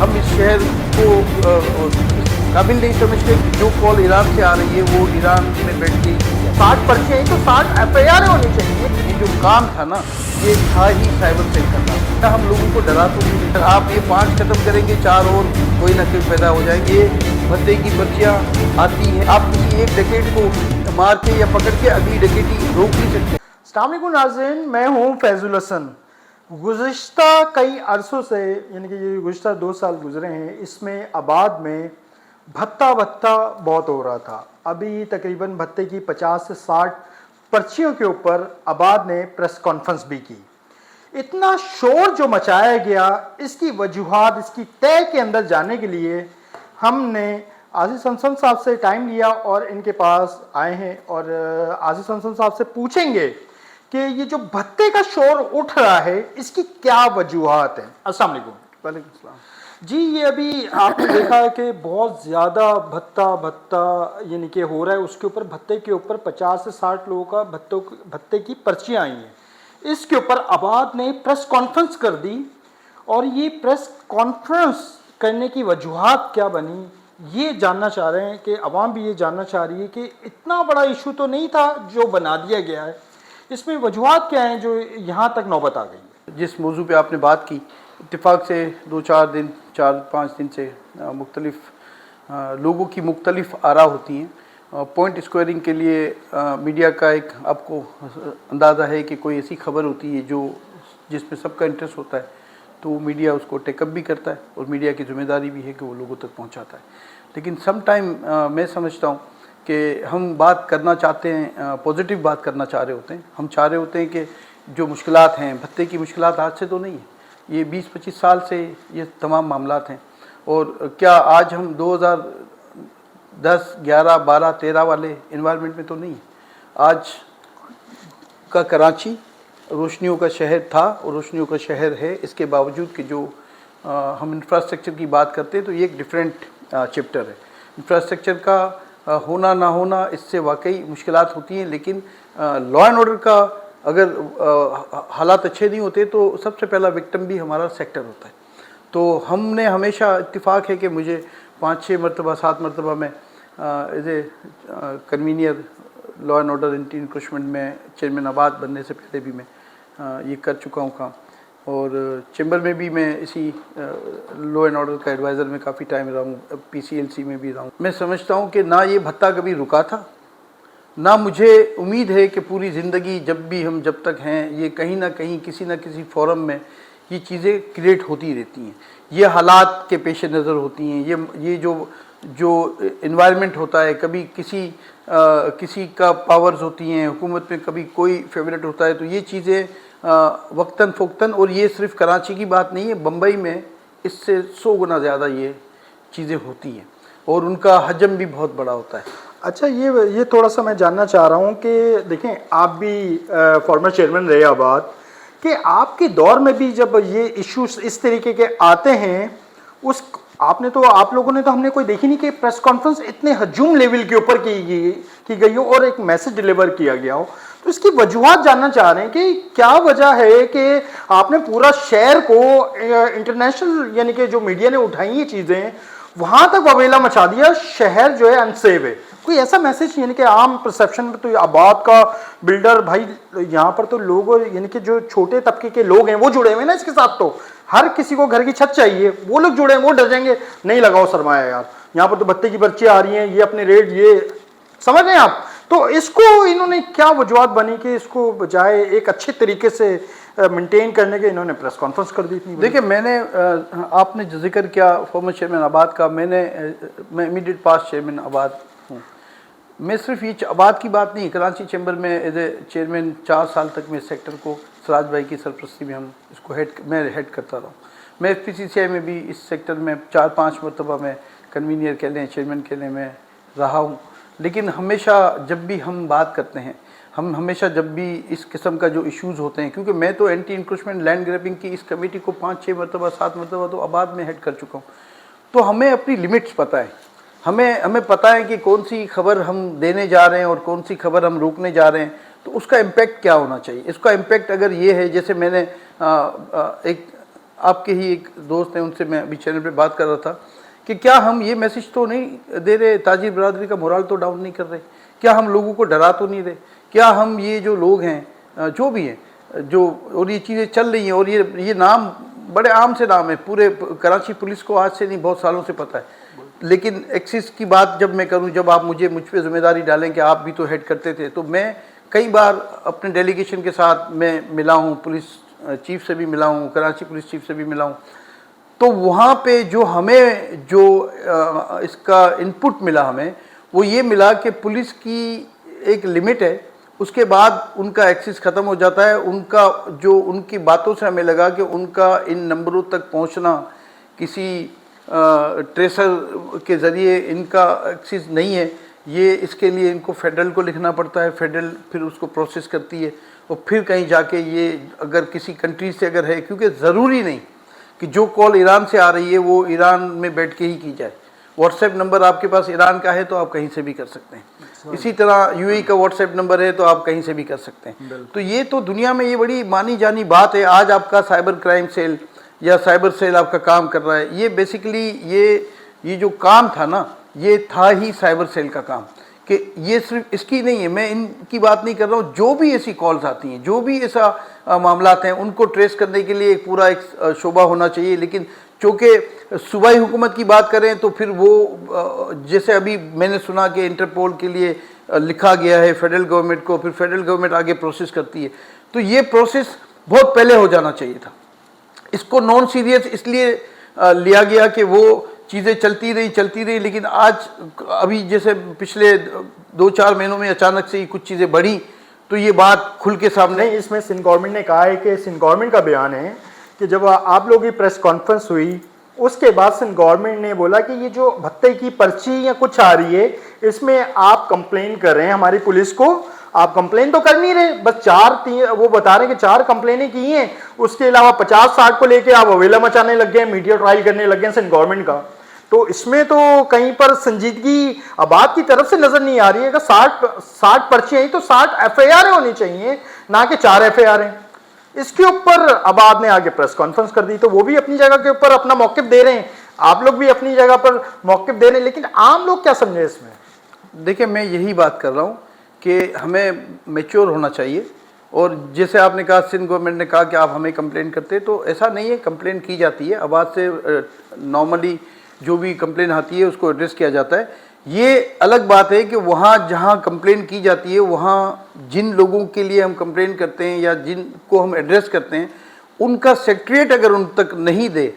हम इस शहर को काबिल नहीं समझते कि जो कॉल ईरान से आ रही है वो ईरान में बैठ के 60 पर्चे हैं तो 60 FIR होनी चाहिए। ये जो काम था ना ये था ही साइबर सेल करना। हम लोगों को डरा तो नहीं, आप ये 5 खत्म करेंगे 4 और कोई ना कोई पैदा हो जाएंगे। ये भत्ते की पर्चियाँ आती हैं, आप किसी एक डकैत को मार के या पकड़ के अगली डकैती रोक नहीं सकते। अस्सलाम वालेकुम नाज़रीन, मैं हूँ फैजुल हसन। गुज़िश्ता कई अरसों से यानी कि ये गुज़िश्ता 2 साल गुजरे हैं, इसमें आबाद में भत्ता बहुत हो रहा था। अभी तकरीबन भत्ते की 50 से 60 पर्चियों के ऊपर आबाद ने प्रेस कॉन्फ्रेंस भी की। इतना शोर जो मचाया गया, इसकी वजूहात, इसकी तय के अंदर जाने के लिए हमने आज़िज़ हसन साहब से टाइम लिया और इनके पास आए हैं और आज़िज़ हसन साहब से पूछेंगे कि ये जो भत्ते का शोर उठ रहा है इसकी क्या वजूहात हैं। अस्सलाम वालेकुम। वालेकुम सलाम। जी, ये अभी आपने देखा है कि बहुत ज़्यादा भत्ता यानी कि हो रहा है, उसके ऊपर भत्ते के ऊपर 50 से 60 लोगों का भत्ते की पर्चियाँ आई हैं। इसके ऊपर आबाद ने प्रेस कॉन्फ्रेंस कर दी और ये प्रेस कॉन्फ्रेंस करने की वजूहात क्या बनी, ये जानना चाह रहे हैं कि अवाम भी ये जानना चाह रही है कि इतना बड़ा इशू तो नहीं था जो बना दिया गया है, इसमें वजूहात क्या हैं जो यहाँ तक नौबत आ गई है। जिस मौजू पे आपने बात की, इत्तेफाक से 4-5 दिन से मुख्तलिफ लोगों की मुख्तलिफ आरा होती हैं। पॉइंट स्क्वायरिंग के लिए मीडिया का एक आपको अंदाज़ा है कि कोई ऐसी खबर होती है जो जिसमें सबका इंटरेस्ट होता है तो मीडिया उसको टेकअप भी करता है और मीडिया की जिम्मेदारी भी है कि वो लोगों तक पहुंचाता है। लेकिन सम टाइम मैं समझता हूं कि हम बात करना चाहते हैं, पॉजिटिव बात करना चाह रहे होते हैं। हम चाह रहे होते हैं कि जो मुश्किलात हैं, भत्ते की मुश्किलात आज से तो नहीं है, ये 20-25 साल से ये तमाम मामलात हैं। और क्या आज हम 2010, 11, 12, 13 वाले इन्वायरमेंट में तो नहीं है। आज का कराची रोशनियों का शहर था और रोशनियों का शहर है। इसके बावजूद कि जो हम इंफ्रास्ट्रक्चर की बात करते हैं तो ये एक डिफरेंट चैप्टर है। इंफ्रास्ट्रक्चर का होना ना होना, इससे वाकई मुश्किलात होती हैं। लेकिन लॉ एंड ऑर्डर का अगर हालात अच्छे नहीं होते तो सबसे पहला विक्टिम भी हमारा सेक्टर होता है। तो हमने हमेशा इत्तेफाक है कि मुझे 5-6 मरतबा 7 मरतबा में as a convener law and order anti encroachment में चेयरमैन आबाद बनने से पहले भी मैं ये कर चुका हूँ काम, और चैम्बर में भी मैं इसी लॉ एंड ऑर्डर का एडवाइज़र में काफ़ी टाइम रहा हूँ, PCLC में भी रहा हूँ। मैं समझता हूँ कि ना ये भत्ता कभी रुका था, ना मुझे उम्मीद है कि पूरी ज़िंदगी जब तक हैं ये कहीं ना कहीं किसी न किसी फोरम में ये चीज़ें क्रिएट होती रहती हैं। ये हालात के पेश नज़र होती हैं। ये जो इन्वायरमेंट होता है, कभी किसी का पावर्स होती हैं हुकूमत में, कभी कोई फेवरेट होता है, तो ये चीज़ें वक्तन फ़ोक्तन, और ये सिर्फ कराची की बात नहीं है, बम्बई में इससे 100 गुना ज़्यादा ये चीज़ें होती हैं और उनका हजम भी बहुत बड़ा होता है। अच्छा, ये थोड़ा सा मैं जानना चाह रहा हूँ कि देखें, आप भी फॉर्मर चेयरमैन रहे आबाद, कि आपके दौर में भी जब ये इश्यूज इस तरीके के आते हैं, आप लोगों ने तो हमने कोई देखी नहीं कि प्रेस कॉन्फ्रेंस इतने हजूम लेवल के ऊपर की गई हो और एक मैसेज डिलीवर किया गया हो। तो इसकी वजूहात जानना चाह रहे हैं कि क्या वजह है कि आपने पूरा शहर को इंटरनेशनल यानी कि जो मीडिया ने उठाई ये चीज़ें वहाँ तक वबेला मचा दिया, शहर जो है अनसेव है। कोई ऐसा मैसेज यानी कि आम परसेप्शन में तो आबाद का बिल्डर भाई, यहाँ पर तो लोग यानी कि जो छोटे तबके के लोग हैं वो जुड़े हुए ना इसके साथ, तो हर किसी को घर की छत चाहिए, वो लोग जुड़े हैं, वो डर जाएंगे नहीं लगाओ सरमाया यार, यहाँ पर तो भत्ते की पर्ची आ रही हैं, ये अपने रेट, ये समझ रहे हैं आप। तो इसको इन्होंने क्या वजूहत बनी कि इसको बजाय एक अच्छे तरीके से मेंटेन करने के इन्होंने प्रेस कॉन्फ्रेंस कर दी थी। देखिए, आपने जो जिक्र किया फॉर्मर चेयरमैन आबाद का, मैं इमीडिएट पास चेयरमैन आबाद हूँ। मैं सिर्फ ये आबाद की बात नहीं, कराची चैम्बर में एज ए चेयरमैन 4 साल तक मैं सेक्टर को सराज भाई की सरपरस्ती में हम इसको मैं हेड करता रहा हूँ। मैं FPCCI में भी इस सेक्टर में 4-5 मरतबा में कन्वीनियर के लिए, चेयरमैन के लिए मैं रहा हूँ। लेकिन हमेशा जब भी हम बात करते हैं, हम हमेशा जब भी इस किस्म का जो इश्यूज़ होते हैं, क्योंकि मैं तो एंटी इंक्रोचमेंट लैंड ग्रैबिंग की इस कमेटी को 5-6 मरतबा 7 मरतबा तो आबाद में हेड कर चुका हूँ, तो हमें अपनी लिमिट्स पता है। हमें पता है कि कौन सी खबर हम देने जा रहे हैं और कौन सी खबर हम रोकने जा रहे हैं, तो उसका इम्पेक्ट क्या होना चाहिए। इसका इम्पेक्ट अगर ये है, जैसे मैंने एक آپ کے ہی ایک دوست ہیں، ان سے میں ابھی چینل پہ بات کر رہا تھا کہ کیا ہم یہ میسج تو نہیں دے رہے، تاجر برادری کا مورال تو ڈاؤن نہیں کر رہے، کیا ہم لوگوں کو ڈرا تو نہیں رہے، کیا ہم یہ جو لوگ ہیں جو بھی ہیں جو، اور یہ چیزیں چل رہی ہیں، اور یہ نام بڑے عام سے نام ہے، پورے کراچی پولیس کو آج سے نہیں بہت سالوں سے پتہ ہے، لیکن ایکسس کی بات جب میں کروں، جب آپ مجھ پہ ذمہ داری ڈالیں کہ آپ بھی تو ہیڈ کرتے تھے، تو میں کئی بار اپنے ڈیلیگیشن کے ساتھ میں ملا ہوں، پولیس چیف سے بھی ملا ہوں، کراچی پولیس چیف سے بھی ملا ہوں، تو وہاں پہ جو ہمیں جو اس کا انپٹ ملا ہمیں وہ یہ ملا کہ پولیس کی ایک لمٹ ہے، اس کے بعد ان کا ایکسس ختم ہو جاتا ہے، ان کا جو ان کی باتوں سے ہمیں لگا کہ ان کا ان نمبروں تک پہنچنا کسی ٹریسر کے ذریعے ان کا ایکسس نہیں ہے، یہ اس کے لیے ان کو فیڈرل کو لکھنا پڑتا ہے، فیڈرل پھر اس کو پروسیس کرتی ہے، اور پھر کہیں جا کے یہ اگر کسی کنٹری سے اگر ہے، کیونکہ ضروری نہیں کہ جو کال ایران سے آ رہی ہے وہ ایران میں بیٹھ کے ہی کی جائے، واٹس ایپ نمبر آپ کے پاس ایران کا ہے تو آپ کہیں سے بھی کر سکتے ہیں، اسی طرح یو اے کا واٹس ایپ نمبر ہے تو آپ کہیں سے بھی کر سکتے ہیں، تو یہ تو دنیا میں یہ بڑی مانی جانی بات ہے۔ آج آپ کا سائبر کرائم سیل یا سائبر سیل آپ کا کام کر رہا ہے، یہ بیسیکلی یہ جو کام تھا نا، یہ تھا ہی سائبر سیل کا کام، کہ یہ صرف اس کی نہیں ہے، میں ان کی بات نہیں کر رہا ہوں، جو بھی ایسی کالز آتی ہیں، جو بھی ایسا معاملات ہیں، ان کو ٹریس کرنے کے لیے ایک پورا ایک شعبہ ہونا چاہیے، لیکن چونکہ صوبائی حکومت کی بات کریں تو پھر وہ جیسے ابھی میں نے سنا کہ انٹرپول کے لیے لکھا گیا ہے فیڈرل گورنمنٹ کو، پھر فیڈرل گورنمنٹ آگے پروسیس کرتی ہے، تو یہ پروسیس بہت پہلے ہو جانا چاہیے تھا۔ اس کو نان سیریس اس لیے لیا گیا کہ وہ چیزیں چلتی رہی، لیکن آج ابھی جیسے پچھلے 2-4 مہینوں میں اچانک سے کچھ چیزیں بڑھی تو یہ بات کھل کے سامنے۔ نہیں، اس میں سندھ گورنمنٹ نے کہا ہے کہ سندھ گورنمنٹ کا بیان ہے کہ جب آپ لوگوں کی پریس کانفرنس ہوئی اس کے بعد سندھ گورنمنٹ نے بولا کہ یہ جو بھتے کی پرچی یا کچھ آ رہی ہے اس میں آپ کمپلین کر رہے ہیں ہماری پولیس کو، آپ کمپلین تو کر نہیں رہے، بس وہ بتا رہے ہیں کہ 4 کمپلینیں کی ہیں، اس کے علاوہ 50-60 کو لے کے آپ اویلا مچانے لگ گئے، میڈیا ٹرائل کرنے لگ گئے سندھ گورنمنٹ کا۔ تو اس میں تو کہیں پر سنجیدگی آباد کی طرف سے نظر نہیں آ رہی ہے۔ اگر 60 پرچے ہیں تو 60 ایف آئی آر ہونی چاہیے، نہ کہ 4 ایف آئی آر ہیں۔ اس کے اوپر آباد نے آگے پریس کانفرنس کر دی، تو وہ بھی اپنی جگہ کے اوپر اپنا موقف دے رہے ہیں، آپ لوگ بھی اپنی جگہ پر موقف دے رہے ہیں، لیکن عام لوگ کیا سمجھے اس میں؟ دیکھیں، میں یہی بات کر رہا ہوں کہ ہمیں میچور ہونا چاہیے، اور جیسے آپ نے کہا سندھ گورنمنٹ نے کہا کہ آپ ہمیں کمپلین کرتے، تو ایسا نہیں ہے، کمپلین کی جاتی ہے، آباد سے نارملی جو بھی کمپلین آتی ہے اس کو ایڈریس کیا جاتا ہے۔ یہ الگ بات ہے کہ وہاں جہاں کمپلین کی جاتی ہے وہاں جن لوگوں کے لیے ہم کمپلین کرتے ہیں یا جن کو ہم ایڈریس کرتے ہیں ان کا سیکریٹریٹ اگر ان تک نہیں دے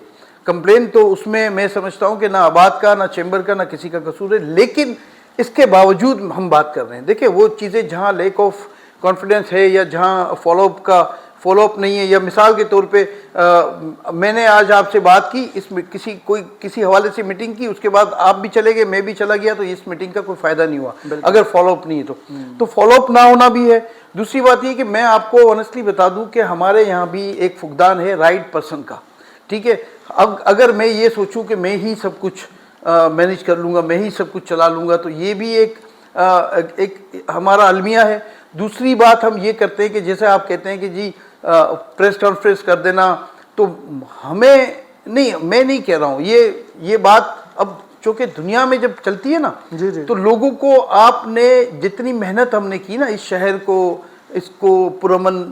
کمپلین، تو اس میں میں سمجھتا ہوں کہ نہ آباد کا، نہ چیمبر کا، نہ کسی کا قصور ہے، لیکن اس کے باوجود ہم بات کر رہے ہیں۔ دیکھیں، وہ چیزیں جہاں لیک آف کانفیڈنس ہے یا جہاں فالو اپ نہیں ہے، یا مثال کے طور پہ میں نے آج آپ سے بات کی، اس میں کسی حوالے سے میٹنگ کی، اس کے بعد آپ بھی چلے گئے، میں بھی چلا گیا، تو اس میٹنگ کا کوئی فائدہ نہیں ہوا اگر فالو اپ نہیں ہے تو فالو اپ نہ ہونا بھی ہے۔ دوسری بات یہ کہ میں آپ کو آنیسٹلی بتا دوں کہ ہمارے یہاں بھی ایک فقدان ہے رائٹ پرسن کا، ٹھیک ہے؟ اب اگر میں یہ سوچوں کہ میں ہی سب کچھ مینیج کر لوں گا، میں ہی سب کچھ چلا لوں گا، تو یہ بھی ایک ہمارا المیہ ہے۔ دوسری بات ہم یہ کرتے ہیں کہ جیسے آپ کہتے ہیں کہ جی پریس کانفرنس کر دینا، تو ہمیں نہیں، میں نہیں کہہ رہا ہوں یہ بات، اب چونکہ دنیا میں جب چلتی ہے نا تو لوگوں کو آپ نے جتنی محنت ہم نے کی نا اس شہر کو، اس کو پرامن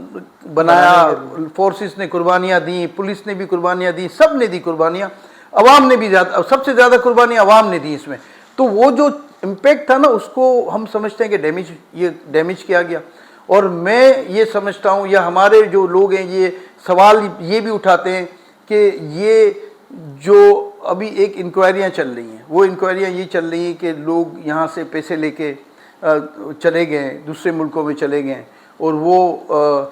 بنایا، فورسز نے قربانیاں دیں، پولیس نے بھی قربانیاں دیں، سب نے دی قربانیاں، عوام نے بھی سب سے زیادہ قربانیاں عوام نے دی اس میں، تو وہ جو امپیکٹ تھا نا اس کو ہم سمجھتے ہیں کہ ڈیمیج کیا گیا۔ اور میں یہ سمجھتا ہوں، یا ہمارے جو لوگ ہیں یہ سوال یہ بھی اٹھاتے ہیں کہ یہ جو ابھی ایک انکوائریاں چل رہی ہیں، وہ انکوائریاں یہ چل رہی ہیں کہ لوگ یہاں سے پیسے لے کے چلے گئے، دوسرے ملکوں میں چلے گئے، اور وہ